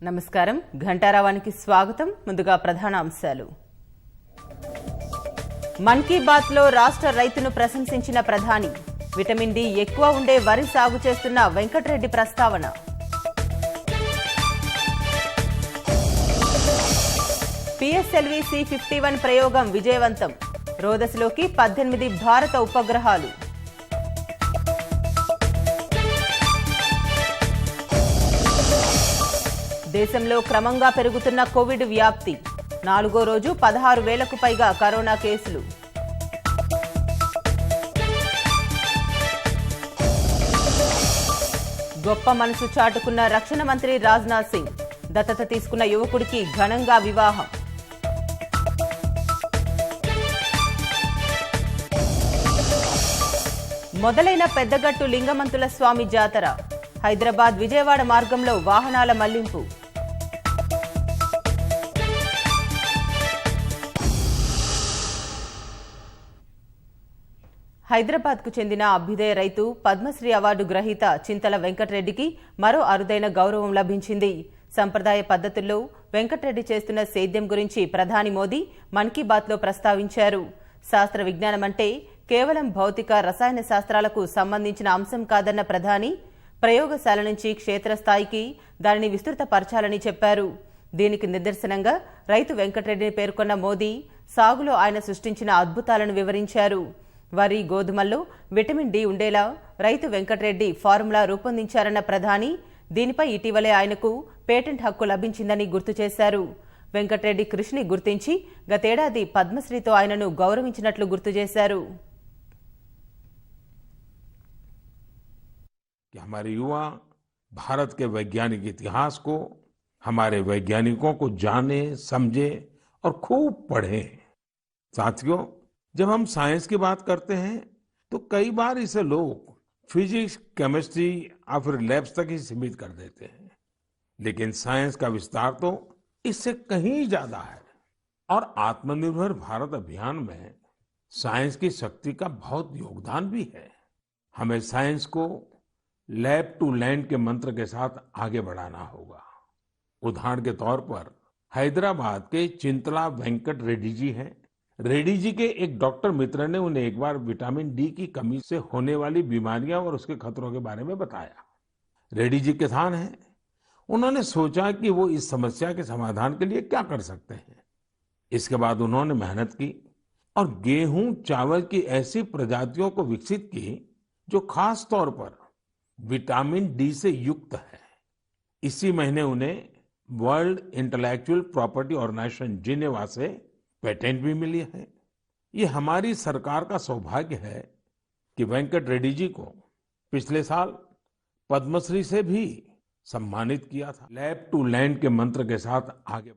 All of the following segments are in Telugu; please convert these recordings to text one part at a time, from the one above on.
నమస్కారం ఘంటారావానికి స్వాగతం. ముందుగా ప్రధాన అంశాలు. మన్ కీ బాత్ లో రాష్ట్ర రైతును ప్రశంసించిన ప్రధాని. విటమిన్ డి ఎక్కువ ఉండే వరి సాగు చేస్తున్న వెంకటరెడ్డి ప్రస్తావన. పిఎస్ఎల్వి C-51 ప్రయోగం విజయవంతం. రోదసిలోకి 18 భారత ఉపగ్రహాలు. దేశంలో క్రమంగా పెరుగుతున్న కోవిడ్ వ్యాప్తి. 4వ రోజు 16,000కు పైగా కరోనా కేసులు. గొప్ప మనసు చాటుకున్న రక్షణ మంత్రి రాజ్నాథ్ సింగ్. దత్తత తీసుకున్న యువకుడికి ఘనంగా వివాహం. మొదలైన పెద్దగట్టు లింగమంతుల స్వామి జాతర. హైదరాబాద్ విజయవాడ మార్గంలో వాహనాల మళ్లింపు. హైదరాబాద్కు చెందిన అభ్యుదయ రైతు పద్మశ్రీ అవార్డు గ్రహీత చింతల వెంకటరెడ్డికి మరో అరుదైన గౌరవం లభించింది. సంప్రదాయ పద్ధతుల్లో వెంకటరెడ్డి చేస్తున్న సేద్యం గురించి ప్రధాని మోదీ మన్ కీ బాత్ లో ప్రస్తావించారు. శాస్త్ర విజ్ఞానం అంటే కేవలం భౌతిక రసాయన శాస్త్రాలకు సంబంధించిన అంశం కాదన్న ప్రధాని, ప్రయోగశాల నుంచి క్షేత్రస్థాయికి దానిని విస్తృతపరచాలని చెప్పారు. దీనికి నిదర్శనంగా రైతు వెంకటరెడ్డిని పేర్కొన్న మోదీ సాగులో ఆయన సృష్టించిన అద్భుతాలను వివరించారు. వరి, గోధుమల్లో విటమిన్ డి ఉండేలా రైతు వెంకటరెడ్డి ఫార్ములా రూపొందించారన్న ప్రధాని, దీనిపై ఇటీవలే ఆయనకు పేటెంట్ హక్కు లభించిందని గుర్తు చేశారు. వెంకటరెడ్డి కృషిని గుర్తించి గతేడాది పద్మశ్రీతో ఆయనను గౌరవించినట్లు గుర్తు చేశారు. हमारे युवा भारत के वैज्ञानिक इतिहास को, हमारे वैज्ञानिकों को जाने, समझे और खूब पढ़ें। साथियों, जब हम साइंस की बात करते हैं तो कई बार इसे लोग फिजिक्स, केमिस्ट्री या फिर लैब्स तक ही सीमित कर देते हैं, लेकिन साइंस का विस्तार तो इससे कहीं ज्यादा है। और आत्मनिर्भर भारत अभियान में साइंस की शक्ति का बहुत योगदान भी है। हमें साइंस को लैब टू लैंड के मंत्र के साथ आगे बढ़ाना होगा। उदाहरण के तौर पर हैदराबाद के चिंतला वेंकट रेड्डी जी हैं। रेड्डी जी के एक डॉक्टर मित्र ने उन्हें एक बार विटामिन डी की कमी से होने वाली बीमारियां और उसके खतरों के बारे में बताया। रेड्डी जी किसान हैं। उन्होंने सोचा कि वो इस समस्या के समाधान के लिए क्या कर सकते हैं। इसके बाद उन्होंने मेहनत की और गेहूं, चावल की ऐसी प्रजातियों को विकसित की जो खास तौर पर विटामिन डी से युक्त है। इसी महीने उन्हें World Intellectual Property Organization Geneva से पेटेंट भी मिली है। ये हमारी सरकार का सौभाग्य है कि वेंकट रेड्डी जी को पिछले साल पद्मश्री से भी सम्मानित किया था। लैब टू लैंड के मंत्र के साथ आगे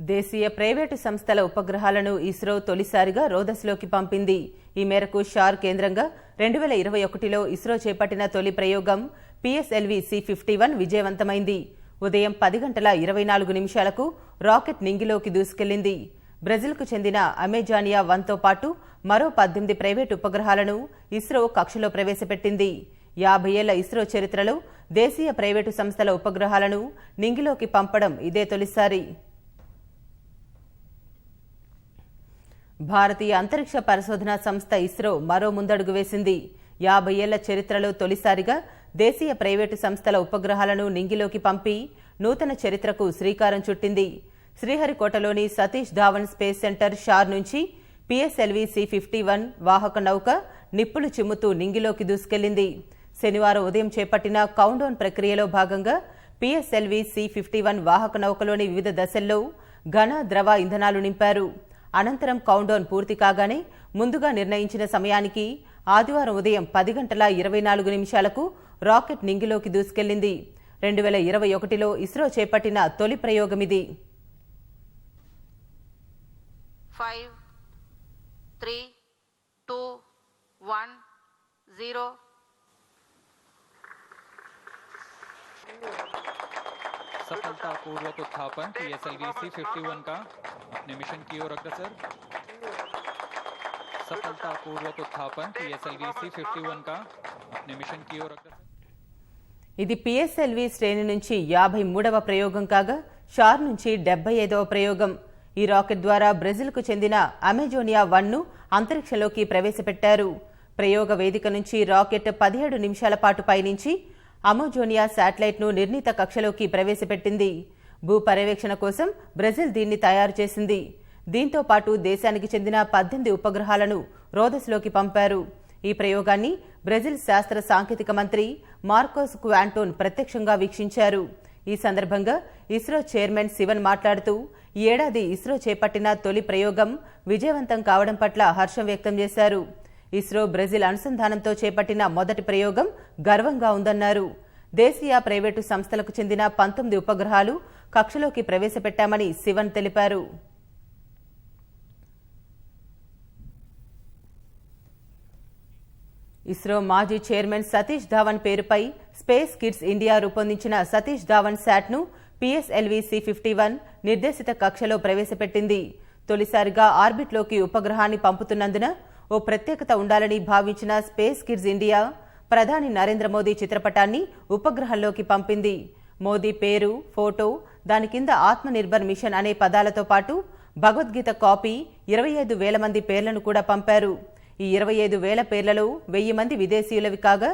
దేశీయ ప్రైవేటు సంస్థల ఉపగ్రహాలను ఇస్రో తొలిసారిగా రోదసిలోకి పంపింది. ఈ మేరకు షార్ కేంద్రంగా 2021లో ఇస్రో చేపట్టిన తొలి ప్రయోగం పిఎస్ఎల్వి C-51 విజయవంతమైంది. ఉదయం 10:24 రాకెట్ నింగిలోకి దూసుకెళ్లింది. బ్రెజిల్కు చెందిన అమెజానియా 1తో పాటు మరో 18 ప్రైవేటు ఉపగ్రహాలను ఇస్రో కక్షలో ప్రవేశపెట్టింది. 50 ఏళ్ల ఇస్రో చరిత్రలో దేశీయ ప్రైవేటు సంస్థల ఉపగ్రహాలను నింగిలోకి పంపడం ఇదే తొలిసారి. భారతీయ అంతరిక్ష పరిశోధనా సంస్థ ఇస్రో మరో ముందడుగు వేసింది. 50 ఏళ్ల చరిత్రలో తొలిసారిగా దేశీయ ప్రైవేటు సంస్థల ఉపగ్రహాలను నింగిలోకి పంపి నూతన చరిత్రకు శ్రీకారం చుట్టింది. శ్రీహరికోటలోని సతీష్ ధావన్ స్పేస్ సెంటర్ షార్ నుంచి పిఎస్ఎల్వి C-51 వాహక నౌక నిప్పులు చిమ్ముతూ నింగిలోకి దూసుకెళ్లింది. శనివారం ఉదయం చేపట్టిన కౌంట్డౌన్ ప్రక్రియలో భాగంగా పిఎస్ఎల్వి C-51 వాహక నౌకలోని వివిధ దశల్లో ఘన, ద్రవ ఇంధనాలు నింపారు. అనంతరం కౌంట్డౌన్ పూర్తి కాగానే ముందుగా నిర్ణయించిన సమయానికి ఆదివారం ఉదయం 10:24 రాకెట్ నింగిలోకి దూసుకెళ్లింది. 2021లో ఇస్రో చేపట్టిన తొలి ప్రయోగమిది. 5, 3, 2, 1, 0. सफलतापूर्वक उत्थापन PSLV C-51 का अपने मिशन की ओर अग्रसर। सफलतापूर्वक उत्थापन PSLV C-51 का अपने मिशन की ओर अग्रसर। ఇది పిఎస్ఎల్వి శ్రేణి నుంచి 53వ ప్రయోగం కాగా షార్ నుంచి 75వ ప్రయోగం. ఈ రాకెట్ ద్వారా బ్రెజిల్కు చెందిన అమెజోనియా 1ను అంతరిక్షంలోకి ప్రవేశపెట్టారు. ప్రయోగ వేదిక నుంచి రాకెట్ 17 నిమిషాల పాటు పయనించి అమెజోనియా శాటిలైట్ను నిర్ణీత కక్షలోకి ప్రవేశపెట్టింది. భూ పర్యవేక్షణ కోసం బ్రెజిల్ దీన్ని తయారు చేసింది. దీంతో పాటు దేశానికి చెందిన 18 ఉపగ్రహాలను రోదస్లోకి పంపారు. ఈ ప్రయోగాన్ని బ్రెజిల్ శాస్త్ర సాంకేతిక మంత్రి మార్కోస్ క్వాంటోన్ ప్రత్యక్షంగా వీక్షించారు. ఈ సందర్భంగా ఇస్రో చైర్మన్ శివన్ మాట్లాడుతూ ఈ ఏడాది ఇస్రో చేపట్టిన తొలి ప్రయోగం విజయవంతం కావడం పట్ల హర్షం వ్యక్తం చేశారు. ఇస్రో బ్రెజిల్ అనుసంధానంతో చేపట్టిన మొదటి ప్రయోగం గర్వంగా ఉందన్నారు. దేశీయ ప్రైవేటు సంస్థలకు చెందిన 19 ఉపగ్రహాలు కక్షలోకి ప్రవేశపెట్టామని శివన్ తెలిపారు. ఇస్రో మాజీ చైర్మన్ సతీష్ ధావన్ పేరుపై స్పేస్ కిడ్స్ ఇండియా రూపొందించిన సతీష్ ధావన్ శాట్ను పిఎస్ఎల్వి C51 నిర్దేశిత కక్షలో ప్రవేశపెట్టింది. తొలిసారిగా ఆర్బిట్లోకి ఉపగ్రహాన్ని పంపుతున్నందున ఓ ప్రత్యేకత ఉండాలని భావించిన స్పేస్ కిడ్స్ ఇండియా ప్రధాని నరేంద్ర మోదీ చిత్రపటాన్ని ఉపగ్రహంలోకి పంపింది. మోదీ పేరు, ఫోటో, దాని కింద ఆత్మనిర్భర్ మిషన్ అనే పదాలతో పాటు భగవద్గీత కాపీ, 25,000 మంది పేర్లను కూడా పంపారు. ఈ 25,000 పేర్లలో 1,000 మంది విదేశీయులవి కాగా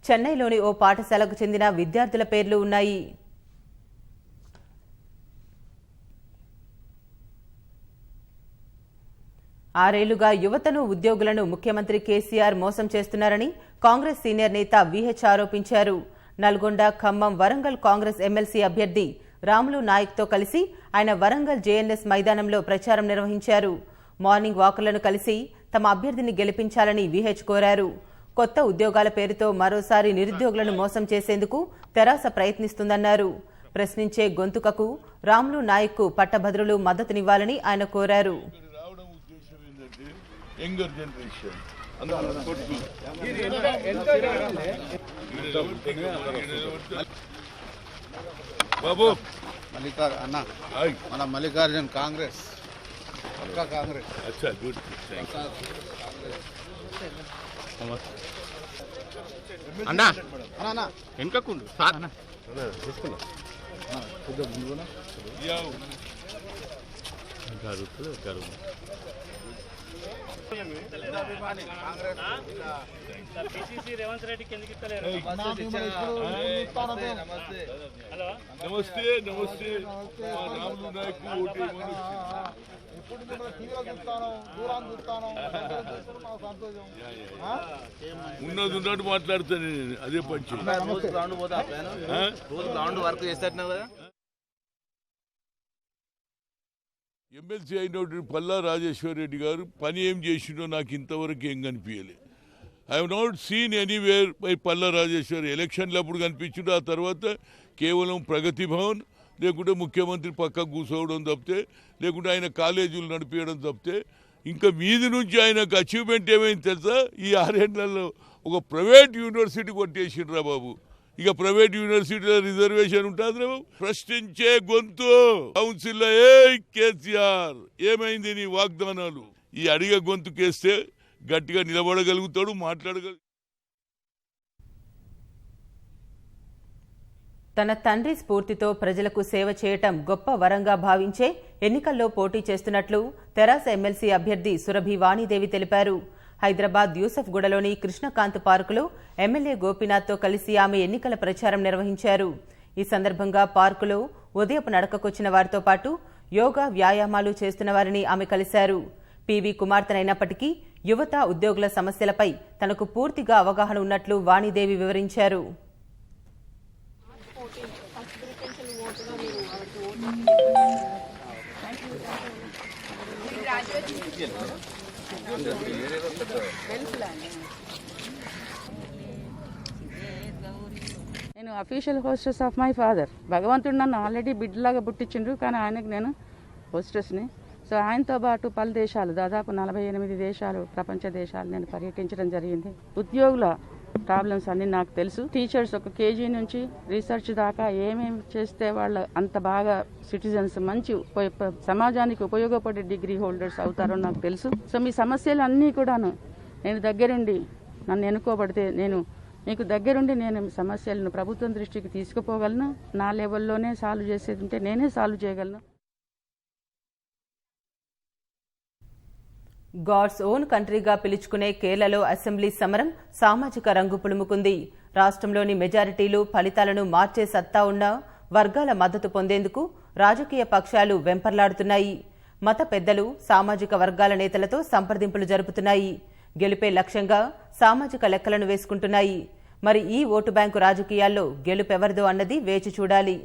చెన్నైలోని ఓ పాఠశాలకు చెందిన విద్యార్థుల పేర్లు ఉన్నాయి. ఆరేళ్లుగా యువతను, ఉద్యోగులను ముఖ్యమంత్రి కేసీఆర్ మోసం చేస్తున్నారని కాంగ్రెస్ సీనియర్ నేత విహెచ్ ఆరోపించారు. నల్గొండ, ఖమ్మం, వరంగల్ కాంగ్రెస్ ఎమ్మెల్సీ అభ్యర్థి రాములు నాయక్తో కలిసి ఆయన వరంగల్ జేఎన్ఎస్ మైదానంలో ప్రచారం నిర్వహించారు. మార్నింగ్ వాకర్లను కలిసి తమ అభ్యర్థిని గెలిపించాలని విహెచ్ కోరారు. కొత్త ఉద్యోగాల పేరుతో మరోసారి నిరుద్యోగులను మోసం చేసేందుకు తెరాస ప్రయత్నిస్తుందన్నారు. ప్రశ్నించే గొంతుకకు రాములు నాయక్కు పట్టభద్రులు మద్దతునివ్వాలని ఆయన కోరారు. బాబు మన మల్లికార్జున్ కాంగ్రెస్ కాంగ్రెస్ అచ్చా గుడ్ అన్నా అన్నా వెనుకకుండు సార్ తీసుకున్నా కొద్దిగా ముందుగా నమస్తే నమస్తే రాములు నాయక్ ఉన్నది ఉన్నట్టు మాట్లాడుతాను నేను. అదే పంచి వర్క్ చేస్తున్నా కదా. ఎమ్మెల్సీ అయినటువంటి పల్లా రాజేశ్వర్ రెడ్డి గారు పని ఏం చేసిండో నాకు ఇంతవరకు ఏం కనిపించలే. I have not seen anywhere by Palla Rajeshwar. ఎలక్షన్లు అప్పుడు కనిపించిండు, ఆ తర్వాత కేవలం ప్రగతి భవన్ లేకుంటే ముఖ్యమంత్రి పక్కకు కూర్చోవడం తప్పితే, లేకుంటే ఆయన కాలేజీలు నడిపించడం తప్పితే ఇంకా మీది నుంచి ఆయనకు అచీవ్మెంట్ ఏమైంది తెలుసా? ఈ 6 ఏళ్లలో ఒక ప్రైవేట్ యూనివర్సిటీ కొట్టేసిండ్రా బాబు. ఇక ప్రైవేట్ యూనివర్సిటీలో రిజర్వేషన్ ఉంటుంది. ప్రశ్నించే గొంతు కౌన్సిల్లో కేసీఆర్ ఏమైంది నీ వాగ్దానాలు? ఈ అడిగే గొంతుకేస్తే గట్టిగా నిలబడగలుగుతాడు, మాట్లాడగలుగుతాడు. తన తండ్రి స్ఫూర్తితో ప్రజలకు సేవ చేయటం గొప్ప వరంగా భావించే ఎన్నికల్లో పోటీ చేస్తున్నట్లు తెరాస ఎమ్మెల్సీ అభ్యర్థి సురభి వాణీదేవి తెలిపారు. హైదరాబాద్ యూసఫ్గూడలోని కృష్ణకాంత్ పార్కులో ఎమ్మెల్యే గోపీనాథ్తో కలిసి ఆమె ఎన్నికల ప్రచారం నిర్వహించారు. ఈ సందర్భంగా పార్కులో ఉదయపు నడకకొచ్చిన వారితో పాటు యోగా, వ్యాయామాలు చేస్తున్న వారిని ఆమె కలిశారు. పివి కుమార్తెనైనప్పటికీ యువత, ఉద్యోగుల సమస్యలపై తనకు పూర్తిగా అవగాహన ఉన్నట్లు వాణీదేవి వివరించారు. నేను official hostess of my father. భగవంతుడు నన్ను ఆల్రెడీ బిడ్డలాగా పుట్టించిండు, కానీ ఆయనకు నేను హోస్టెస్ని. సో ఆయనతో పాటు పలు దేశాలు, దాదాపు 48 దేశాలు, ప్రపంచ దేశాలు నేను పర్యటించడం జరిగింది. ఉద్యోగుల ప్రాబ్లమ్స్ అన్నీ నాకు తెలుసు. టీచర్స్ ఒక కేజీ నుంచి రీసెర్చ్ దాకా ఏమేమి చేస్తే వాళ్ళు అంత బాగా సిటిజన్స్, మంచి సమాజానికి ఉపయోగపడే డిగ్రీ హోల్డర్స్ అవుతారో నాకు తెలుసు. సో మీ సమస్యలు అన్నీ కూడాను నేను దగ్గరుండి, నన్ను ఎన్నుకోబడితే నేను మీకు దగ్గరుండి నేను సమస్యలను ప్రభుత్వం దృష్టికి తీసుకుపోగలను, నా లెవెల్లోనే సాల్వ్ చేసేది ఉంటే నేనే సాల్వ్ చేయగలను. గాడ్స్ ఓన్ కంట్రీగా పిలుచుకునే కేరళలో అసెంబ్లీ సమరం సామాజిక రంగు పులుముకుంది. రాష్ట్రంలోని మెజారిటీలు ఫలితాలను మార్చే సత్తా ఉన్న వర్గాల మద్దతు పొందేందుకు రాజకీయ పక్షాలు వెంపర్లాడుతున్నాయి. మత పెద్దలు సామాజిక వర్గాల నేతలతో సంప్రదింపులు జరుపుతున్నాయి. గెలుపే లక్ష్యంగా సామాజిక లెక్కలను వేసుకుంటున్నాయి. మరి ఈ ఓటు బ్యాంకు రాజకీయాల్లో గెలుపెవరిదో అన్నది వేచి చూడాలి.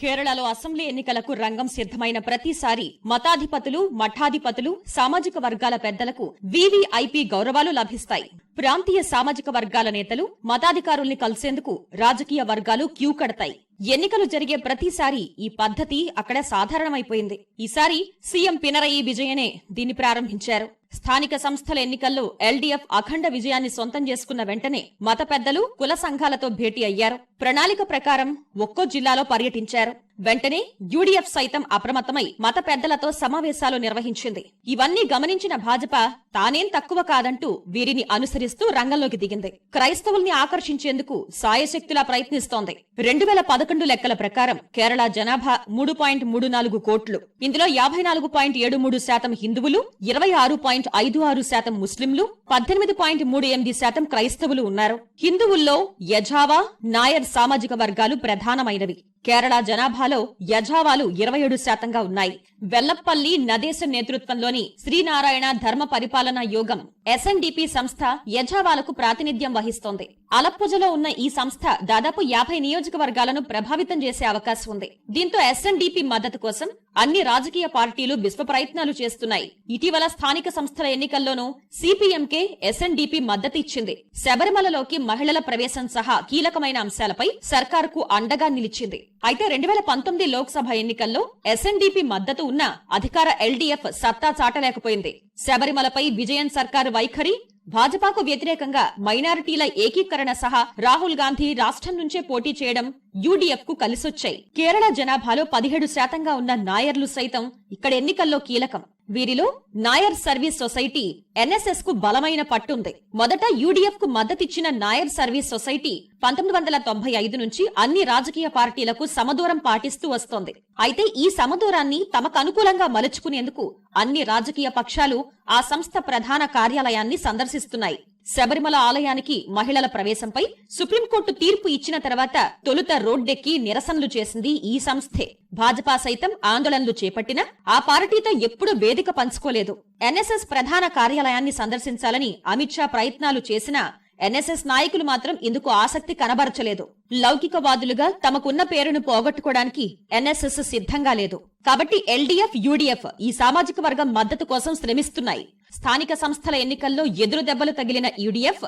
కేరళలో అసెంబ్లీ ఎన్నికలకు రంగం సిద్దమైన ప్రతిసారి మతాధిపతులు, మఠాధిపతులు, సామాజిక వర్గాల పెద్దలకు వీవీఐపీ గౌరవాలు లభిస్తాయి. ప్రాంతీయ సామాజిక వర్గాల నేతలు, మతాధికారుల్ని కలిసేందుకు రాజకీయ వర్గాలు క్యూ కడతాయి. ఎన్నికలు జరిగే ప్రతిసారి ఈ పద్ధతి అక్కడ సాధారణమైపోయింది. ఈసారి సీఎం పినరయి విజయనే దీన్ని ప్రారంభించారు. స్థానిక సంస్థల ఎన్నికల్లో ఎల్డీఎఫ్ అఖండ విజయాన్ని సొంతం చేసుకున్న వెంటనే మత పెద్దలు, కుల సంఘాలతో భేటీ అయ్యారు. ప్రణాళిక ప్రకారం ఒక్కో జిల్లాలో పర్యటించారు. వెంటనే యూడీఎఫ్ సైతం అప్రమత్తమై మత పెద్దలతో సమావేశాలు నిర్వహించింది. ఇవన్నీ గమనించిన భాజపా తానేం తక్కువ కాదంటూ వీరిని అనుసరిస్తూ రంగంలోకి దిగింది. క్రైస్తవుల్ని ఆకర్షించేందుకు సాయశక్తులా ప్రయత్నిస్తోంది. 2011 లెక్కల ప్రకారం కేరళ జనాభా 3.34 కోట్లు. ఇందులో 54.73% హిందువులు, 26.56% ముస్లింలు, 18.38% క్రైస్తవులు ఉన్నారు. హిందువుల్లో యజావా, నాయర్ సామాజిక వర్గాలు ప్రధానమైనవి. కేరళ జనాభాలో యజావాలు 27%గా ఉన్నాయి. వెల్లప్పల్లి నదేశం నేతృత్వంలోని శ్రీనారాయణ ధర్మ పరిపాలనా యోగం ఎస్ఎన్డిపి సంస్థ యజావాలకు ప్రాతినిధ్యం వహిస్తోంది. అలప్పుజలో ఉన్న ఈ సంస్థ దాదాపు 50 నియోజకవర్గాలను ప్రభావితం చేసే అవకాశం ఉంది. దీంతో ఎస్ఎన్డిపి మద్దతు కోసం అన్ని రాజకీయ పార్టీలు విశ్వ ప్రయత్నాలు చేస్తున్నాయి. ఇటీవల స్థానిక సంస్థల ఎన్నికల్లోనూ సిపిఎంకే ఎస్ఎన్డిపి మద్దతు ఇచ్చింది. శబరిమలలోకి మహిళల ప్రవేశం సహా కీలకమైన అంశాలపై సర్కారుకు అండగా నిలిచింది. అయితే 2019 లోక్సభ ఎన్నికల్లో ఎస్ఎన్డిపి మద్దతు ఉన్న అధికార ఎల్డీఎఫ్ సత్తా చాటలేకపోయింది. శబరిమలపై విజయన్ సర్కారు వైఖరి, భాజపాకు వ్యతిరేకంగా మైనారిటీల ఏకీకరణ సహా రాహుల్ గాంధీ రాష్ట్రం నుంచే పోటీ చేయడం యూడీఎఫ్ కు కలిసొచ్చాయి. కేరళ జనాభాలో 17% ఉన్న నాయర్లు సైతం ఇక్కడ ఎన్నికల్లో కీలకం. వీరిలో నాయర్ సర్వీస్ సొసైటీ ఎన్ఎస్ఎస్ కు బలమైన పట్టుంది. మొదట యూడీఎఫ్ కు మద్దతిచ్చిన నాయర్ సర్వీస్ సొసైటీ 1995 నుంచి అన్ని రాజకీయ పార్టీలకు సమదూరం పాటిస్తూ వస్తోంది. అయితే ఈ సమదూరాన్ని తమకు అనుకూలంగా మలుచుకునేందుకు అన్ని రాజకీయ పక్షాలు ఆ సంస్థ ప్రధాన కార్యాలయాన్ని సందర్శిస్తున్నాయి. శబరిమల ఆలయానికి మహిళల ప్రవేశంపై సుప్రీంకోర్టు తీర్పు ఇచ్చిన తర్వాత తొలుత రోడ్డెక్కి నిరసనలు చేసింది ఈ సంస్థే. భాజపా సైతం ఆందోళనలు చేపట్టినా ఆ పార్టీతో ఎప్పుడూ వేదిక పంచుకోలేదు. ఎన్ఎస్ఎస్ ప్రధాన కార్యాలయాన్ని సందర్శించాలని అమిత్ షా ప్రయత్నాలు చేసినా ఎన్ఎస్ఎస్ నాయకులు మాత్రం ఇందుకు ఆసక్తి కనబరచలేదు. లౌకికవాదులుగా తమకున్న పేరును పోగొట్టుకోవడానికి ఎన్ఎస్ఎస్ సిద్ధంగా లేదు. కాబట్టి ఎల్డీఎఫ్, యూడీఎఫ్ ఈ సామాజిక వర్గం మద్దతు కోసం శ్రమిస్తున్నాయి. స్థానిక సంస్థల ఎన్నికల్లో ఎదురు దెబ్బలు తగిలిన యూడీఎఫ్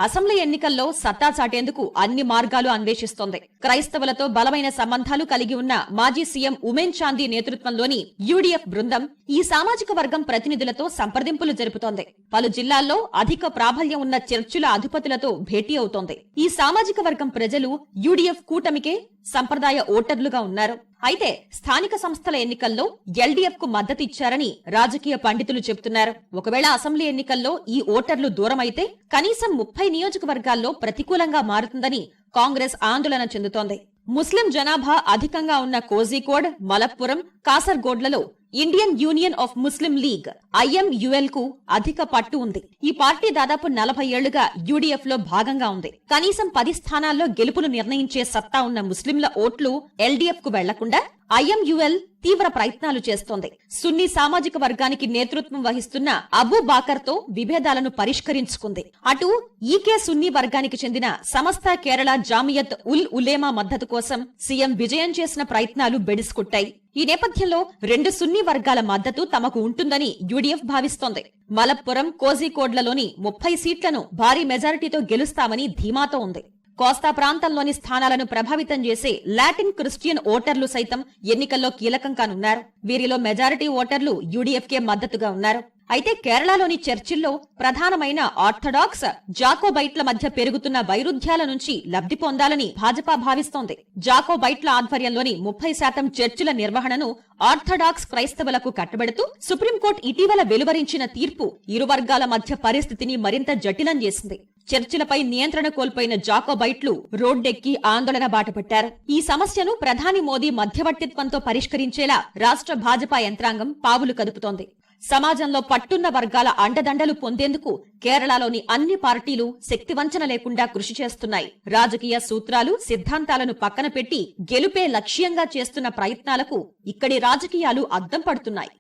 అసెంబ్లీ ఎన్నికల్లో సత్తా చాటేందుకు అన్ని మార్గాలు అన్వేషిస్తోంది. క్రైస్తవులతో బలమైన సంబంధాలు కలిగి ఉన్న మాజీ సీఎం ఉమెన్ చాందీ నేతృత్వంలోని యూడీఎఫ్ బృందం ఈ సామాజిక వర్గం ప్రతినిధులతో సంప్రదింపులు జరుపుతోంది. పలు జిల్లాల్లో అధిక ప్రాబల్యం ఉన్న చర్చిల అధిపతులతో భేటీ అవుతోంది. ఈ సామాజిక వర్గం ప్రజలు యూడీఎఫ్ కూటమికే సంప్రదాయ ఓటర్లుగా ఉన్నారు. అయితే స్థానిక సంస్థల ఎన్నికల్లో ఎల్డీఎఫ్ కు మద్దతిచ్చారని రాజకీయ పండితులు చెబుతున్నారు. ఒకవేళ అసెంబ్లీ ఎన్నికల్లో ఈ ఓటర్లు దూరమైతే కనీసం 30 నియోజకవర్గాల్లో ప్రతికూలంగా మారుతుందని కాంగ్రెస్ ఆందోళన చెందుతోంది. ముస్లిం జనాభా అధికంగా ఉన్న కోజికోడ్, మలప్పురం, కాసర్గోడ్లలో Indian Union of Muslim League IUML కు అధిక పట్టు ఉంది. ఈ పార్టీ దాదాపు 40 ఏళ్లుగా యూడీఎఫ్ లో భాగంగా ఉంది. కనీసం 10 స్థానాల్లో గెలుపును నిర్ణయించే సత్తా ఉన్న ముస్లింల ఓట్లు ఎల్డీఎఫ్ కు వెళ్లకుండా ఐఎంయుఎల్ తీవ్ర ప్రయత్నాలు చేస్తోంది. సున్నీ సామాజిక వర్గానికి నేతృత్వం వహిస్తున్న అబూ బాకర్ తో విభేదాలను పరిష్కరించుకుంది. అటు ఈకే సున్నీ వర్గానికి చెందిన సమస్త కేరళ జామియత్ ఉల్ ఉలేమా మద్దతు కోసం సీఎం విజయం చేసిన ప్రయత్నాలు బెడిసికొట్టాయి. ఈ నేపథ్యంలో 2 సున్నీ వర్గాల మద్దతు తమకు ఉంటుందని యూడీఎఫ్ భావిస్తోంది. మలప్పురం, కోజికోడ్లలోని 30 సీట్లను భారీ మెజారిటీతో గెలుస్తామని ధీమాతో ఉంది. కోస్తా ప్రాంతంలోని స్థానాలను ప్రభావితం చేసే లాటిన్ క్రిస్టియన్ ఓటర్లు సైతం ఎన్నికల్లో కీలకం కానున్నారు. వీరిలో మెజారిటీ ఓటర్లు యూడీఎఫ్ కే మద్దతుగా ఉన్నారు. అయితే కేరళలోని చర్చిల్లో ప్రధానమైన ఆర్థడాక్స్, జాకోబైట్ల మధ్య పెరుగుతున్న వైరుధ్యాల నుంచి లబ్ధి పొందాలని భాజపా భావిస్తోంది. జాకోబైట్ల ఆధ్వర్యంలోని 30% చర్చిల నిర్వహణను ఆర్థడాక్స్ క్రైస్తవులకు కట్టబెడుతూ సుప్రీంకోర్టు ఇటీవల వెలువరించిన తీర్పు ఇరు వర్గాల మధ్య పరిస్థితిని మరింత జటిలం చేసింది. చర్చిలపై నియంత్రణ కోల్పోయిన జాకోబైట్లు రోడ్డెక్కి ఆందోళన బాటపట్టారు. ఈ సమస్యను ప్రధాని మోదీ మధ్యవర్తిత్వంతో పరిష్కరించేలా రాష్ట్ర భాజపా యంత్రాంగం పావులు కదుపుతోంది. సమాజంలో పట్టున్న వర్గాల అండదండలు పొందేందుకు కేరళలోని అన్ని పార్టీలు శక్తివంచన లేకుండా కృషి చేస్తున్నాయి. రాజకీయ సూత్రాలు, సిద్ధాంతాలను పక్కన పెట్టి గెలుపే లక్ష్యంగా చేస్తున్న ప్రయత్నాలకు ఇక్కడి రాజకీయాలు అద్దం పడుతున్నాయి.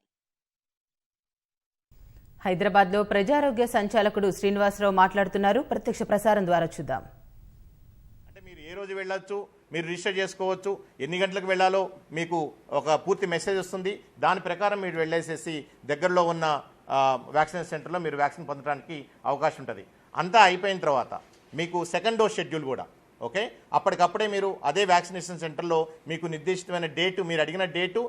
హైదరాబాద్లో ప్రజారోగ్య సంచాలకుడు శ్రీనివాసరావు మాట్లాడుతున్నారు. ప్రత్యక్ష ప్రసారం ద్వారా చూద్దాం. అంటే మీరు ఏ రోజు వెళ్ళొచ్చు, మీరు రిజిస్టర్ చేసుకోవచ్చు, ఎన్ని గంటలకు వెళ్ళాలో మీకు ఒక పూర్తి మెసేజ్ వస్తుంది. దాని ప్రకారం మీరు వెళ్ళేసేసి దగ్గరలో ఉన్న వ్యాక్సినేషన్ సెంటర్లో మీరు వ్యాక్సిన్ పొందడానికి అవకాశం ఉంటుంది. అంతా అయిపోయిన తర్వాత మీకు సెకండ్ డోస్ షెడ్యూల్ కూడా ఓకే, అప్పటికప్పుడే మీరు అదే వ్యాక్సినేషన్ సెంటర్లో మీకు నిర్దిష్టమైన డేటు, మీరు అడిగిన డేటు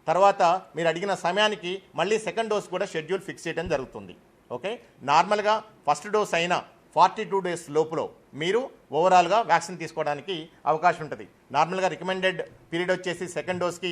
తర్వాత మీరు అడిగిన సమయానికి మళ్ళీ సెకండ్ డోస్ కూడా షెడ్యూల్ ఫిక్స్ చేయడం జరుగుతుంది. ఓకే, నార్మల్గా ఫస్ట్ డోస్ అయినా 42 డేస్ లోపులో మీరు ఓవరాల్గా వ్యాక్సిన్ తీసుకోవడానికి అవకాశం ఉంటుంది. నార్మల్గా రికమెండెడ్ పీరియడ్ వచ్చేసి సెకండ్ డోస్కి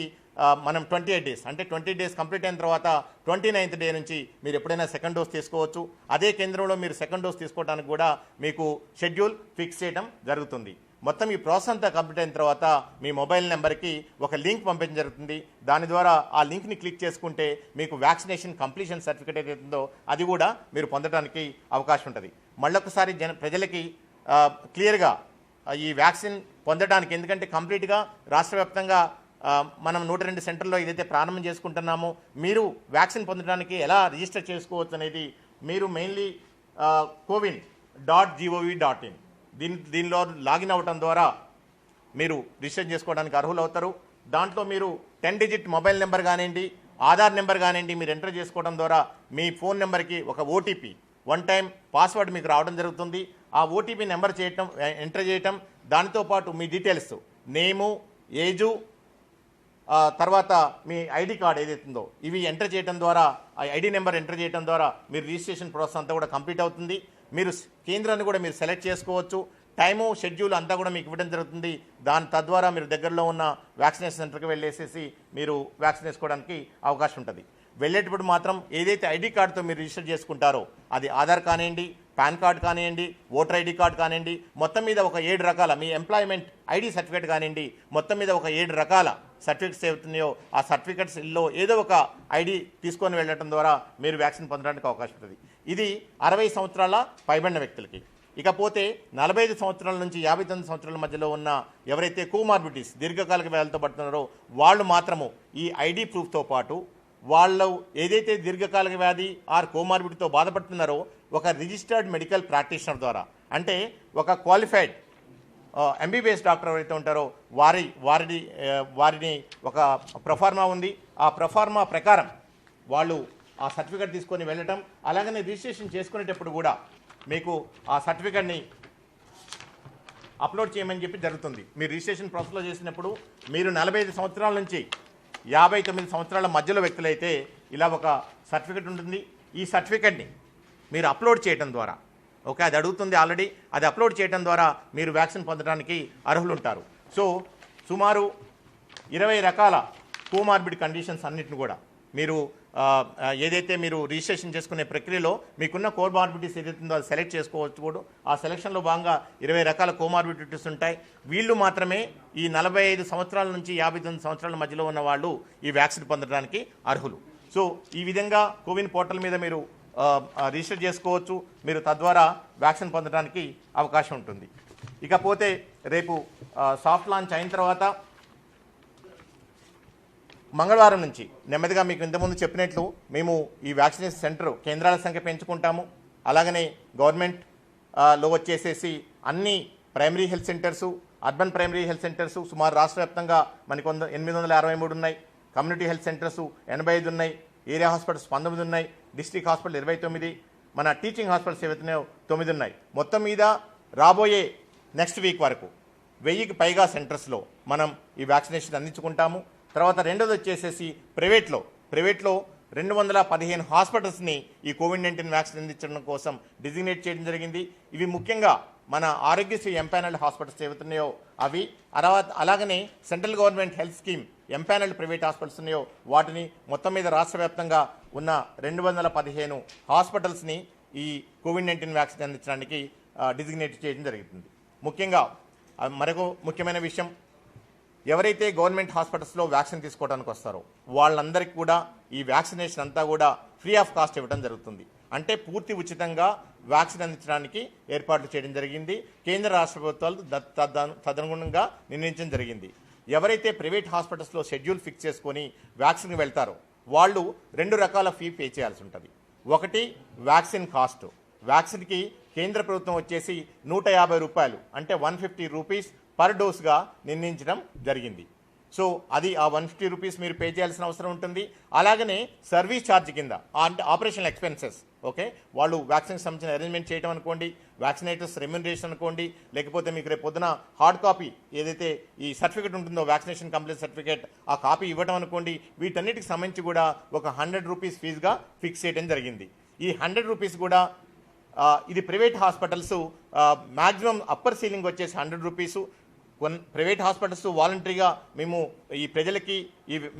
మనం 28 డేస్, అంటే 20 డేస్ కంప్లీట్ అయిన తర్వాత 29th డే నుంచి మీరు ఎప్పుడైనా సెకండ్ డోస్ తీసుకోవచ్చు. అదే కేంద్రంలో మీరు సెకండ్ డోస్ తీసుకోవడానికి కూడా మీకు షెడ్యూల్ ఫిక్స్ చేయడం జరుగుతుంది. మొత్తం ఈ ప్రాసెస్ అంతా కంప్లీట్ అయిన తర్వాత మీ మొబైల్ నెంబర్కి ఒక లింక్ పంపించడం జరుగుతుంది. దాని ద్వారా ఆ లింక్ని క్లిక్ చేసుకుంటే మీకు వ్యాక్సినేషన్ కంప్లీషన్ సర్టిఫికేట్ ఏదైతుందో అది కూడా మీరు పొందడానికి అవకాశం ఉంటుంది. మళ్ళొకసారి ప్రజలకి క్లియర్గా ఈ వ్యాక్సిన్ పొందడానికి, ఎందుకంటే కంప్లీట్గా రాష్ట్ర వ్యాప్తంగా మనం 102 సెంటర్లో ఏదైతే ప్రారంభం చేసుకుంటున్నామో మీరు వ్యాక్సిన్ పొందడానికి ఎలా రిజిస్టర్ చేసుకోవచ్చు అనేది మీరు మెయిన్లీ cowin.gov.in దీనిలో లాగిన్ అవ్వటం ద్వారా మీరు రిజిస్టర్ చేసుకోవడానికి అర్హులు అవుతారు. దాంట్లో మీరు 10 డిజిట్ మొబైల్ నెంబర్ కానివ్వండి, ఆధార్ నెంబర్ కానివ్వండి మీరు ఎంటర్ చేసుకోవడం ద్వారా మీ ఫోన్ నెంబర్కి ఒక ఓటీపీ, 1 టైం పాస్వర్డ్ మీకు రావడం జరుగుతుంది. ఆ ఓటీపీ నెంబర్ ఎంటర్ చేయటం, దానితో పాటు మీ డీటెయిల్స్, నేము, ఏజు, తర్వాత మీ ఐడి కార్డ్ ఏదైతుందో ఇవి ఎంటర్ చేయడం ద్వారా, ఆ ఐడి నెంబర్ ఎంటర్ చేయడం ద్వారా మీరు రిజిస్ట్రేషన్ ప్రాసెస్ అంతా కూడా కంప్లీట్ అవుతుంది. మీరు కేంద్రాన్ని కూడా మీరు సెలెక్ట్ చేసుకోవచ్చు. టైము, షెడ్యూల్ అంతా కూడా మీకు ఇవ్వడం జరుగుతుంది. తద్వారా మీరు దగ్గరలో ఉన్న వ్యాక్సినేషన్ సెంటర్కి వెళ్ళేసేసి మీరు వ్యాక్సిన్ వేసుకోవడానికి అవకాశం ఉంటుంది. వెళ్ళేటప్పుడు మాత్రం ఏదైతే ఐడి కార్డుతో మీరు రిజిస్టర్ చేసుకుంటారో అది ఆధార్ కానివ్వండి, పాన్ కార్డ్ కానివ్వండి, ఓటర్ ఐడి కార్డ్ కానివ్వండి, మొత్తం మీద ఒక 7 రకాల మీ ఎంప్లాయ్మెంట్ ఐడి సర్టిఫికేట్ కానివ్వండి, మొత్తం మీద ఒక 7 రకాల సర్టిఫికేట్స్ ఏవుతున్నాయో ఆ సర్టిఫికేట్స్లో ఏదో ఒక ఐడి తీసుకొని వెళ్ళడం ద్వారా మీరు వ్యాక్సిన్ పొందడానికి అవకాశం ఉంటుంది. ఇది 60 సంవత్సరాల పైబడిన వ్యక్తులకి. ఇకపోతే 45 సంవత్సరాల నుంచి 59 సంవత్సరాల మధ్యలో ఉన్న ఎవరైతే కోమార్బిడిటీస్, దీర్ఘకాలిక వ్యాధులతో పడుతున్నారో వాళ్ళు మాత్రము ఈ ఐడి ప్రూఫ్తో పాటు వాళ్ళు ఏదైతే దీర్ఘకాలిక వ్యాధి ఆర్ కోమార్బిడిటీతో బాధపడుతున్నారో ఒక రిజిస్టర్డ్ మెడికల్ ప్రాక్టీషనర్ ద్వారా, అంటే ఒక క్వాలిఫైడ్ ఎంబీబీఎస్ డాక్టర్ ఎవరైతే ఉంటారో వారిని ఒక ప్రొఫార్మా ఉంది. ఆ ప్రొఫార్మా ప్రకారం వాళ్ళు ఆ సర్టిఫికేట్ తీసుకొని వెళ్ళటం, అలాగనే రిజిస్ట్రేషన్ చేసుకునేటప్పుడు కూడా మీకు ఆ సర్టిఫికేట్ని అప్లోడ్ చేయమని చెప్పి జరుగుతుంది. మీరు రిజిస్ట్రేషన్ ప్రాసెస్లో చేసినప్పుడు మీరు 45 సంవత్సరాల నుంచి 59 సంవత్సరాల మధ్యలో వ్యక్తులైతే ఇలా ఒక సర్టిఫికేట్ ఉంటుంది. ఈ సర్టిఫికేట్ని మీరు అప్లోడ్ చేయడం ద్వారా, ఓకే, అది అడుగుతుంది ఆల్రెడీ, అది అప్లోడ్ చేయడం ద్వారా మీరు వ్యాక్సిన్ పొందడానికి అర్హులు ఉంటారు. సో సుమారు 20 రకాల కోమార్బిడ్ కండిషన్స్ అన్నిటిని కూడా మీరు ఏదైతే మీరు రిజిస్ట్రేషన్ చేసుకునే ప్రక్రియలో మీకున్న కోమార్బిడిటీస్ ఏదైతుందో అది సెలెక్ట్ చేసుకోవచ్చు. కూడా ఆ సెలక్షన్లో భాగంగా 20 రకాల కోమార్బిడిటీస్ ఉంటాయి. వీళ్ళు మాత్రమే ఈ 45 సంవత్సరాల నుంచి 59 సంవత్సరాల మధ్యలో ఉన్న వాళ్ళు ఈ వ్యాక్సిన్ పొందడానికి అర్హులు. సో ఈ విధంగా కోవిన్ పోర్టల్ మీద మీరు రిజిస్టర్ చేసుకోవచ్చు. మీరు తద్వారా వ్యాక్సిన్ పొందడానికి అవకాశం ఉంటుంది. ఇకపోతే రేపు సాఫ్ట్ లాంచ్ అయిన తర్వాత మంగళవారం నుంచి నెమ్మదిగా మీకు ఇంతకుముందు చెప్పినట్లు మేము ఈ వ్యాక్సినేషన్ సెంటర్ కేంద్రాల సంఖ్య పెంచుకుంటాము. అలాగనే గవర్నమెంట్లో వచ్చేసేసి అన్ని primary health centres, urban primary health centres సుమారు రాష్ట్ర వ్యాప్తంగా మనకు 863 ఉన్నాయి. కమ్యూనిటీ హెల్త్ సెంటర్సు 85 ఉన్నాయి. ఏరియా హాస్పిటల్స్ 19 ఉన్నాయి. డిస్ట్రిక్ట్ హాస్పిటల్ 29, మన టీచింగ్ హాస్పిటల్స్ ఏవైతున్నాయో 9 ఉన్నాయి. మొత్తం మీద రాబోయే నెక్స్ట్ వీక్ వరకు 1000కి పైగా సెంటర్స్లో మనం ఈ వ్యాక్సినేషన్ అందించుకుంటాము. తర్వాత రెండోది వచ్చేసేసి ప్రైవేట్లో 215 హాస్పిటల్స్ని ఈ కోవిడ్-19 వ్యాక్సిన్ అందించడం కోసం డిజిగ్నేట్ చేయడం జరిగింది. ఇవి ముఖ్యంగా మన ఆరోగ్యశ్రీ ఎంపానల్డ్ హాస్పిటల్స్ ఏవైతున్నాయో అవి, అలాగనే central government health scheme empanelled private hospitals ఉన్నాయో వాటిని మొత్తం మీద రాష్ట్ర వ్యాప్తంగా ఉన్న 215 హాస్పిటల్స్ని ఈ కోవిడ్-19 వ్యాక్సిన్ అందించడానికి డిజిగ్నేట్ చేయడం జరుగుతుంది. ముఖ్యంగా మరొక ముఖ్యమైన విషయం, ఎవరైతే గవర్నమెంట్ హాస్పిటల్స్లో వ్యాక్సిన్ తీసుకోవడానికి వస్తారో వాళ్ళందరికీ కూడా ఈ వ్యాక్సినేషన్ అంతా కూడా ఫ్రీ ఆఫ్ కాస్ట్ ఇవ్వడం జరుగుతుంది. అంటే పూర్తి ఉచితంగా వ్యాక్సిన్ అందించడానికి ఏర్పాట్లు చేయడం జరిగింది. కేంద్ర రాష్ట్ర ప్రభుత్వాలు తదనుగుణంగా నిర్ణయించడం జరిగింది. ఎవరైతే ప్రైవేట్ హాస్పిటల్స్లో షెడ్యూల్ ఫిక్స్ చేసుకొని వ్యాక్సిన్కి వెళ్తారో వాళ్ళు 2 రకాల ఫీ పే చేయాల్సి ఉంటుంది. ఒకటి వ్యాక్సిన్ కాస్ట్. వ్యాక్సిన్కి కేంద్ర ప్రభుత్వం వచ్చేసి 150 రూపాయలు అంటే 150 రూపీస్ పర్ డోస్గా నిర్ణయించడం జరిగింది. సో అది ఆ 150 రూపీస్ మీరు పే చేయాల్సిన అవసరం ఉంటుంది. అలాగనే సర్వీస్ ఛార్జ్ కింద అంటే ఆపరేషనల్ ఎక్స్పెన్సెస్, ఓకే, వాళ్ళు వ్యాక్సిన్ సంబంధించిన అరేంజ్మెంట్ చేయడం అనుకోండి, వ్యాక్సినేటర్స్ రెమ్యునరేషన్ అనుకోండి, లేకపోతే మీకు రేపు పొద్దున హార్డ్ కాపీ ఏదైతే ఈ సర్టిఫికేట్ ఉంటుందో వ్యాక్సినేషన్ కంప్లీట్ సర్టిఫికేట్ ఆ కాపీ ఇవ్వడం అనుకోండి, వీటన్నిటికి సంబంధించి కూడా ఒక 100 రూపీస్ ఫీజుగా ఫిక్స్ చేయడం జరిగింది. ఈ 100 రూపీస్ కూడా ఇది private hospitals maximum upper ceiling వచ్చేసి 100 రూపీసు. ప్రైవేట్ హాస్పిటల్స్ వాలంటరీగా మేము ఈ ప్రజలకి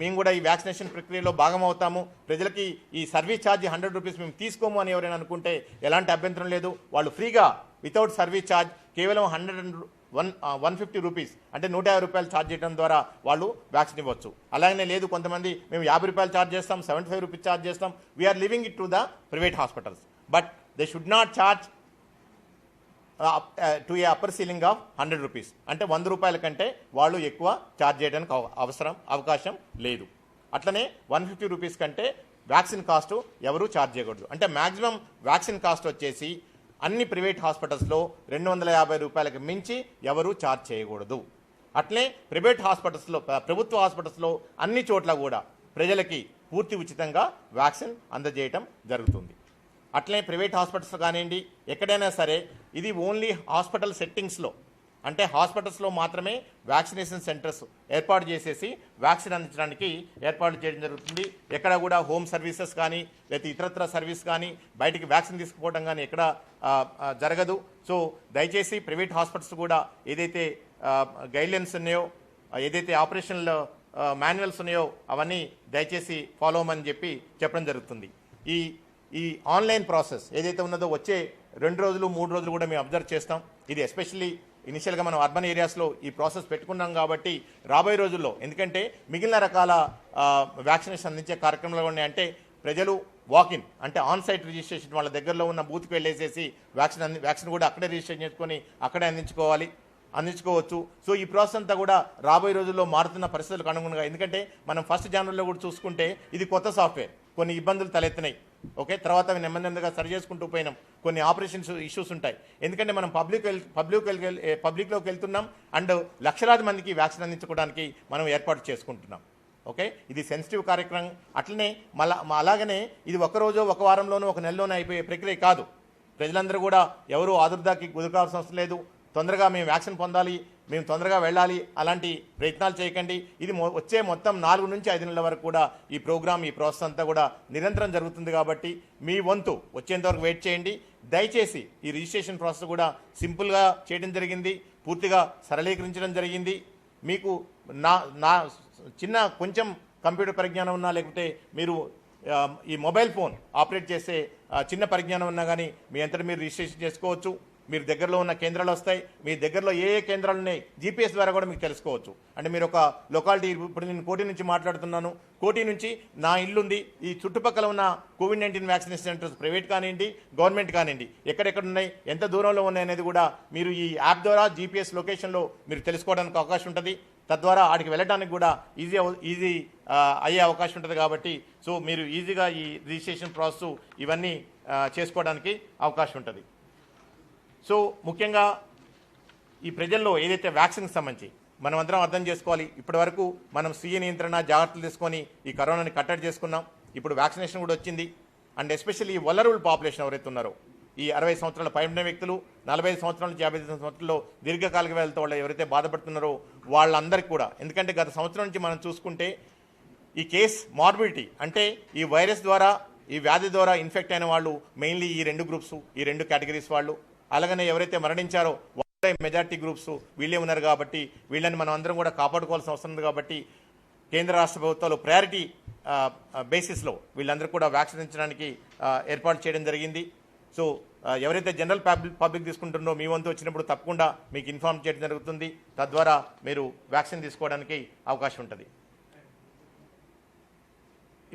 మేము కూడా ఈ వ్యాక్సినేషన్ ప్రక్రియలో భాగం అవుతాము, ప్రజలకి ఈ సర్వీస్ ఛార్జ్ 100 రూపీస్ మేము తీసుకోము అని ఎవరైనా అనుకుంటే ఎలాంటి అభ్యంతరం లేదు. వాళ్ళు ఫ్రీగా వితౌట్ సర్వీస్ ఛార్జ్ కేవలం 150 రూపీస్ అంటే 150 రూపాయలు ఛార్జ్ చేయడం ద్వారా వాళ్ళు వ్యాక్సిన్ ఇవ్వచ్చు. అలాగనే లేదు కొంతమంది మేము 50 రూపాయలు ఛార్జ్ చేస్తాం, 75 రూపీస్ ఛార్జ్ చేస్తాం, we are leaving it to the private hospitals, but they should not charge to a upper ceiling of 100 rupees. అంటే 100 రూపాయల కంటే వాళ్ళు ఎక్కువ ఛార్జ్ చేయడానికి అవకాశం లేదు. అట్లనే 150 రూపీస్ కంటే వ్యాక్సిన్ కాస్ట్ ఎవరు ఛార్జ్ చేయకూడదు. అంటే మ్యాక్సిమం వ్యాక్సిన్ కాస్ట్ వచ్చేసి అన్ని ప్రైవేట్ హాస్పిటల్స్లో 250 రూపాయలకు మించి ఎవరు ఛార్జ్ చేయకూడదు. అట్లే ప్రైవేట్ హాస్పిటల్స్లో ప్రభుత్వ హాస్పిటల్స్లో అన్ని చోట్ల కూడా ప్రజలకి పూర్తి ఉచితంగా వ్యాక్సిన్ అందజేయటం జరుగుతుంది. అట్లే ప్రైవేట్ హాస్పిటల్స్ కానివ్వండి ఎక్కడైనా సరే ఇది ఓన్లీ హాస్పిటల్ సెట్టింగ్స్లో అంటే హాస్పిటల్స్లో మాత్రమే వ్యాక్సినేషన్ సెంటర్స్ ఏర్పాటు చేసేసి వ్యాక్సిన్ అందించడానికి ఏర్పాటు చేయడం జరుగుతుంది. ఎక్కడ కూడా హోమ్ సర్వీసెస్ కానీ లేకపోతే ఇతరత్ర సర్వీస్ కానీ బయటికి వ్యాక్సిన్ తీసుకుపోవడం కానీ ఎక్కడ జరగదు. సో దయచేసి ప్రైవేట్ హాస్పిటల్స్ కూడా ఏదైతే గైడ్లైన్స్ ఉన్నాయో, ఏదైతే ఆపరేషనల్ మాన్యువల్స్ ఉన్నాయో అవన్నీ దయచేసి ఫాలో అవ్వమని చెప్పడం జరుగుతుంది. ఈ ఆన్లైన్ ప్రాసెస్ ఏదైతే ఉన్నదో వచ్చే 2 రోజులు 3 రోజులు కూడా మేము అబ్జర్వ్ చేస్తాం. ఇది ఎస్పెషల్లీ ఇనిషియల్గా మనం అర్బన్ ఏరియాస్లో ఈ ప్రాసెస్ పెట్టుకున్నాం కాబట్టి రాబోయే రోజుల్లో ఎందుకంటే మిగిలిన రకాల వ్యాక్సినేషన్ అందించే కార్యక్రమాలు ఉన్నాయంటే ప్రజలు వాకిన్ అంటే ఆన్ సైట్ రిజిస్ట్రేషన్ వాళ్ళ దగ్గరలో ఉన్న బూత్కి వెళ్ళేసేసి వ్యాక్సిన్ కూడా అక్కడే రిజిస్ట్రేషన్ చేసుకొని అక్కడే అందించుకోవచ్చు. సో ఈ ప్రాసెస్ అంతా కూడా రాబోయే రోజుల్లో మారుతున్న పరిస్థితులకు అనుగుణంగా, ఎందుకంటే మనం 1 జనవరిలో కూడా చూసుకుంటే ఇది కొత్త సాఫ్ట్వేర్, కొన్ని ఇబ్బందులు తలెత్తినాయి, ఓకే, తర్వాత అవి నెమ్మదిగా సరి చేసుకుంటూ పోయినాం. కొన్ని ఆపరేషన్స్ ఇష్యూస్ ఉంటాయి, ఎందుకంటే మనం పబ్లిక్లోకి వెళ్తున్నాం అండ్ లక్షలాది మందికి వ్యాక్సిన్ అందించుకోవడానికి మనం ఏర్పాటు చేసుకుంటున్నాం. ఓకే, ఇది సెన్సిటివ్ కార్యక్రమం. అట్లనే అలాగనే ఇది ఒక రోజు ఒక వారంలోనూ ఒక నెలలోనూ అయిపోయే ప్రక్రియ కాదు. ప్రజలందరూ కూడా ఎవరు ఆదుర్దాకి గురికావాల్సిన అవసరం లేదు. తొందరగా మేము వ్యాక్సిన్ పొందాలి, మేము తొందరగా వెళ్ళాలి అలాంటి ప్రయత్నాలు చేయకండి. ఇది వచ్చే మొత్తం 4 నుంచి 5 నెలల వరకు కూడా ఈ ప్రోగ్రామ్ ఈ ప్రాసెస్ అంతా కూడా నిరంతరం జరుగుతుంది. కాబట్టి మీ వంతు వచ్చేంతవరకు వెయిట్ చేయండి. దయచేసి ఈ రిజిస్ట్రేషన్ ప్రాసెస్ కూడా సింపుల్గా చేయడం జరిగింది, పూర్తిగా సరళీకరించడం జరిగింది. మీకు నా చిన్న కొంచెం కంప్యూటర్ పరిజ్ఞానం ఉన్నా లేకపోతే మీరు ఈ మొబైల్ ఫోన్ ఆపరేట్ చేసే చిన్న పరిజ్ఞానం ఉన్నా కానీ మీ అంతటా మీరు రిజిస్ట్రేషన్ చేసుకోవచ్చు. మీరు దగ్గరలో ఉన్న కేంద్రాలు వస్తాయి, మీ దగ్గరలో ఏ కేంద్రాలు ఉన్నాయి జీపీఎస్ ద్వారా కూడా మీకు తెలుసుకోవచ్చు. అంటే మీరు ఒక లొకాలిటీ, ఇప్పుడు నేను కోటి నుంచి మాట్లాడుతున్నాను, కోటి నుంచి నా ఇల్లు ఉంది, ఈ చుట్టుపక్కల ఉన్న కోవిడ్-19 వ్యాక్సినేషన్ సెంటర్స్ ప్రైవేట్ కానివ్వండి గవర్నమెంట్ కానివ్వండి ఎక్కడెక్కడ ఉన్నాయి, ఎంత దూరంలో ఉన్నాయి అనేది కూడా మీరు ఈ యాప్ ద్వారా జీపీఎస్ లొకేషన్లో మీరు తెలుసుకోవడానికి అవకాశం ఉంటుంది. తద్వారా ఆడికి వెళ్ళడానికి కూడా ఈజీ అయ్యే అవకాశం ఉంటుంది. కాబట్టి సో మీరు ఈజీగా ఈ రిజిస్ట్రేషన్ ప్రాసెస్ ఇవన్నీ చేసుకోవడానికి అవకాశం ఉంటుంది. సో ముఖ్యంగా ఈ ప్రజల్లో ఏదైతే వ్యాక్సిన్కి సంబంధించి మనం అందరం అర్థం చేసుకోవాలి. ఇప్పటి వరకు మనం స్వీయ నియంత్రణ జాగ్రత్తలు తీసుకొని ఈ కరోనాని కట్టడి చేసుకున్నాం. ఇప్పుడు వ్యాక్సినేషన్ కూడా వచ్చింది. అండ్ ఎస్పెషల్లీ ఈ వలరబుల్ పాపులేషన్ ఎవరైతే ఉన్నారో, ఈ 60 సంవత్సరాల పైన వ్యక్తులు, 45 సంవత్సరాల నుంచి 55 సంవత్సరాల్లో దీర్ఘకాలిక వ్యాధులతో వాళ్ళు ఎవరైతే బాధపడుతున్నారో వాళ్ళందరికీ కూడా, ఎందుకంటే గత సంవత్సరం నుంచి మనం చూసుకుంటే ఈ కేస్ మార్బిలిటీ అంటే ఈ వైరస్ ద్వారా ఈ వ్యాధి ద్వారా ఇన్ఫెక్ట్ అయిన వాళ్ళు మెయిన్లీ ఈ 2 గ్రూప్స్, ఈ 2 కేటగిరీస్ వాళ్ళు. అలాగనే ఎవరైతే మరణించారో వాళ్ళ మెజారిటీ గ్రూప్స్ వీళ్ళే ఉన్నారు కాబట్టి వీళ్ళని మనం అందరం కూడా కాపాడుకోవాల్సిన అవసరం ఉంది. కాబట్టి కేంద్ర రాష్ట్ర ప్రభుత్వాలు ప్రయారిటీ బేసిస్లో వీళ్ళందరూ కూడా వ్యాక్సినించడానికి ఏర్పాటు చేయడం జరిగింది. సో ఎవరైతే జనరల్ పబ్లిక్ తీసుకుంటుందో మీ వంతు వచ్చినప్పుడు తప్పకుండా మీకు ఇన్ఫార్మ్ చేయడం జరుగుతుంది. తద్వారా మీరు వ్యాక్సిన్ తీసుకోవడానికి అవకాశం ఉంటుంది.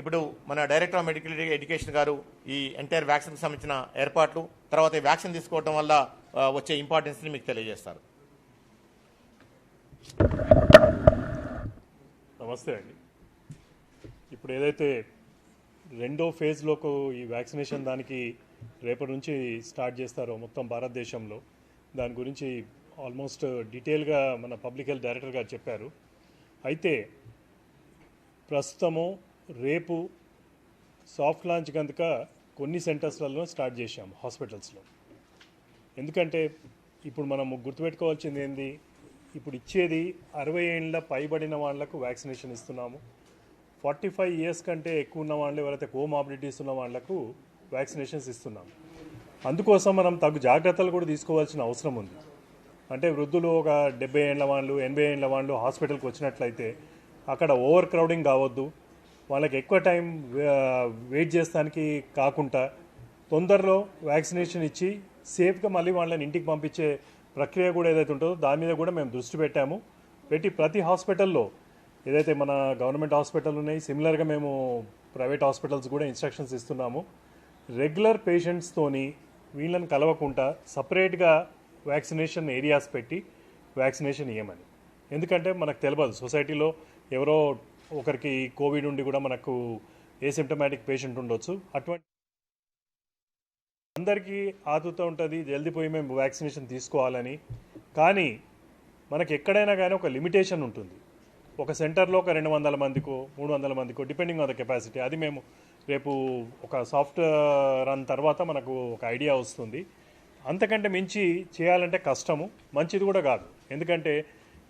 ఇప్పుడు మన డైరెక్టర్ ఆఫ్ మెడికల్ ఎడ్యుకేషన్ గారు ఈ ఎంటైర్ వ్యాక్సిన్కి సంబంధించిన ఏర్పాట్లు, తర్వాత ఈ వ్యాక్సిన్ తీసుకోవడం వల్ల వచ్చే ఇంపార్టెన్స్ని మీకు తెలియజేస్తారు. నమస్తే అండి. ఇప్పుడు ఏదైతే రెండో ఫేజ్లోకి ఈ వ్యాక్సినేషన్ దానికి రేపటి నుంచి స్టార్ట్ చేస్తారో మొత్తం భారతదేశంలో, దాని గురించి ఆల్మోస్ట్ డీటెయిల్గా మన పబ్లిక్ హెల్త్ డైరెక్టర్ గారు చెప్పారు. అయితే ప్రస్తుతము రేపు సాఫ్ట్ లాంచ్ కనుక కొన్ని సెంటర్స్లలో స్టార్ట్ చేశాము హాస్పిటల్స్లో. ఎందుకంటే ఇప్పుడు మనము గుర్తుపెట్టుకోవాల్సింది ఏంది, ఇప్పుడు ఇచ్చేది 60 ఏళ్ళ పైబడిన వాళ్లకు వ్యాక్సినేషన్ ఇస్తున్నాము. 45 ఇయర్స్ కంటే ఎక్కువ ఉన్న వాళ్ళు, ఎవరైతే కోమార్బిడిటీస్ ఉన్న వాళ్లకు వ్యాక్సినేషన్స్ ఇస్తున్నాము. అందుకోసం మనం తగు జాగ్రత్తలు కూడా తీసుకోవాల్సిన అవసరం ఉంది. అంటే వృద్ధులు ఒక 70 ఏళ్ళ వాళ్ళు, 80 ఏళ్ళ వాళ్ళు హాస్పిటల్కి వచ్చినట్లయితే అక్కడ ఓవర్ క్రౌడింగ్ కావద్దు, వాళ్ళకి ఎక్కువ టైం వెయిట్ చేస్తానికి కాకుండా తొందరలో వ్యాక్సినేషన్ ఇచ్చి సేఫ్గా మళ్ళీ వాళ్ళని ఇంటికి పంపించే ప్రక్రియ కూడా ఏదైతే ఉంటుందో దాని మీద కూడా మేము దృష్టి పెట్టాము. ప్రతి హాస్పిటల్లో ఏదైతే మన గవర్నమెంట్ హాస్పిటల్ ఉన్నాయి, సిమిలర్గా మేము ప్రైవేట్ హాస్పిటల్స్ కూడా ఇన్స్ట్రక్షన్స్ ఇస్తున్నాము. రెగ్యులర్ పేషెంట్స్తోని వీళ్ళని కలవకుండా సపరేట్గా వ్యాక్సినేషన్ ఏరియాస్ పెట్టి వ్యాక్సినేషన్ ఇవ్వమని. ఎందుకంటే మనకు తెలియదు సొసైటీలో ఎవరో ఒకరికి కోవిడ్ ఉండి కూడా మనకు ఏసిమ్టమాటిక్ పేషెంట్ ఉండొచ్చు. అటువంటి అందరికీ ఆతుత ఉంటుంది జల్దీ పోయి మేము వ్యాక్సినేషన్ తీసుకోవాలని. కానీ మనకి ఎక్కడైనా కానీ ఒక లిమిటేషన్ ఉంటుంది. ఒక సెంటర్లో ఒక 200 మందికో 300 మందికో డిపెండింగ్ ఆన్ ద కెపాసిటీ. అది మేము రేపు ఒక సాఫ్ట్ రన్ తర్వాత మనకు ఒక ఐడియా వస్తుంది. అంతకంటే మించి చేయాలంటే కష్టము, మంచిది కూడా కాదు. ఎందుకంటే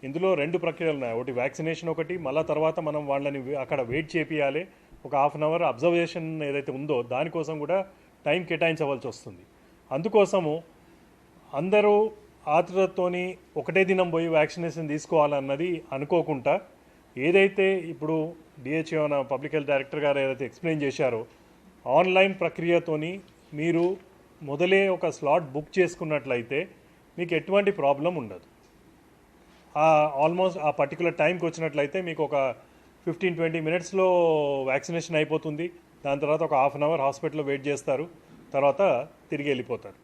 ఇందులో 2 ప్రక్రియలు ఉన్నాయి. ఒకటి వ్యాక్సినేషన్, ఒకటి మళ్ళా తర్వాత మనం వాళ్ళని అక్కడ వెయిట్ చేపియాలి. ఒక ½ అన్ అవర్ అబ్జర్వేషన్ ఏదైతే ఉందో దానికోసం కూడా టైం కేటాయించవలసి వస్తుంది. అందుకోసము అందరూ ఆతురతోని ఒకటే దినం పోయి వ్యాక్సినేషన్ తీసుకోవాలన్నది అనుకోకుండా ఏదైతే ఇప్పుడు డిహెచ్ఓ పబ్లిక్ హెల్త్ డైరెక్టర్ గారు ఏదైతే ఎక్స్ప్లెయిన్ చేశారో ఆన్లైన్ ప్రక్రియతోని మీరు మొదలే ఒక స్లాట్ బుక్ చేసుకున్నట్లయితే మీకు ఎటువంటి ప్రాబ్లం ఉండదు. ఆల్మోస్ట్ ఆ పర్టికులర్ టైంకి వచ్చినట్లయితే మీకు ఒక 15-20 మినిట్స్లో వ్యాక్సినేషన్ అయిపోతుంది. దాని తర్వాత ఒక ½ అన్ అవర్ హాస్పిటల్లో వెయిట్ చేస్తారు, తర్వాత తిరిగి వెళ్ళిపోతారు.